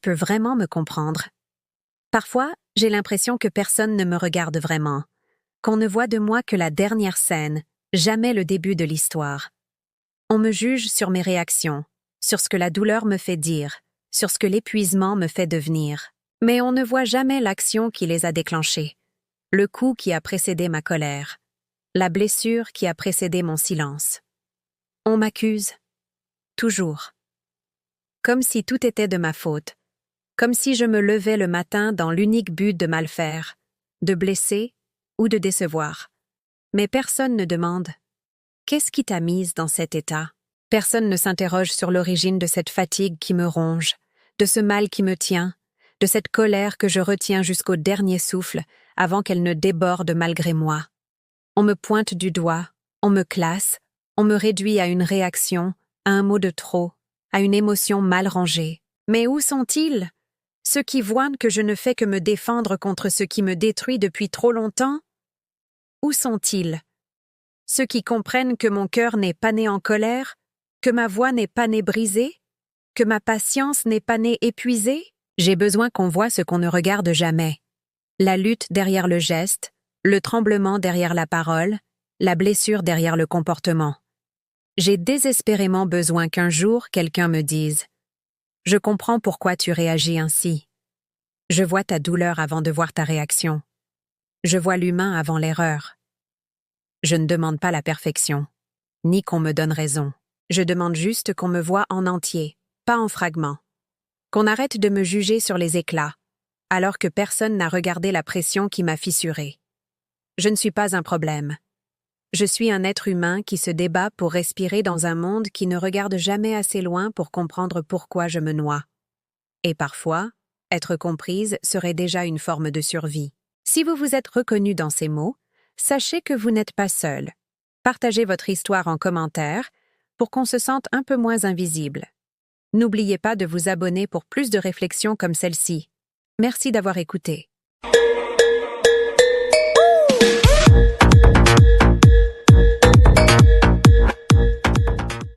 peux vraiment me comprendre. Parfois, j'ai l'impression que personne ne me regarde vraiment, qu'on ne voit de moi que la dernière scène, jamais le début de l'histoire. On me juge sur mes réactions, sur ce que la douleur me fait dire, sur ce que l'épuisement me fait devenir. Mais on ne voit jamais l'action qui les a déclenchées, le coup qui a précédé ma colère, la blessure qui a précédé mon silence. On m'accuse, toujours. Comme si tout était de ma faute, comme si je me levais le matin dans l'unique but de mal faire, de blesser ou de décevoir. Mais personne ne demande « Qu'est-ce qui t'a mise dans cet état ?» Personne ne s'interroge sur l'origine de cette fatigue qui me ronge, de ce mal qui me tient, de cette colère que je retiens jusqu'au dernier souffle avant qu'elle ne déborde malgré moi. On me pointe du doigt, on me classe, on me réduit à une réaction, à un mot de trop, à une émotion mal rangée. Mais où sont-ils? Ceux qui voient que je ne fais que me défendre contre ce qui me détruit depuis trop longtemps? Où sont-ils? Ceux qui comprennent que mon cœur n'est pas né en colère, que ma voix n'est pas née brisée, que ma patience n'est pas née épuisée? J'ai besoin qu'on voie ce qu'on ne regarde jamais. La lutte derrière le geste, le tremblement derrière la parole, la blessure derrière le comportement. J'ai désespérément besoin qu'un jour quelqu'un me dise « Je comprends pourquoi tu réagis ainsi. Je vois ta douleur avant de voir ta réaction. Je vois l'humain avant l'erreur. » Je ne demande pas la perfection, ni qu'on me donne raison. Je demande juste qu'on me voie en entier, pas en fragments. Qu'on arrête de me juger sur les éclats, alors que personne n'a regardé la pression qui m'a fissurée. Je ne suis pas un problème. Je suis un être humain qui se débat pour respirer dans un monde qui ne regarde jamais assez loin pour comprendre pourquoi je me noie. Et parfois, être comprise serait déjà une forme de survie. Si vous vous êtes reconnu dans ces mots, sachez que vous n'êtes pas seul. Partagez votre histoire en commentaire pour qu'on se sente un peu moins invisible. N'oubliez pas de vous abonner pour plus de réflexions comme celle-ci. Merci d'avoir écouté.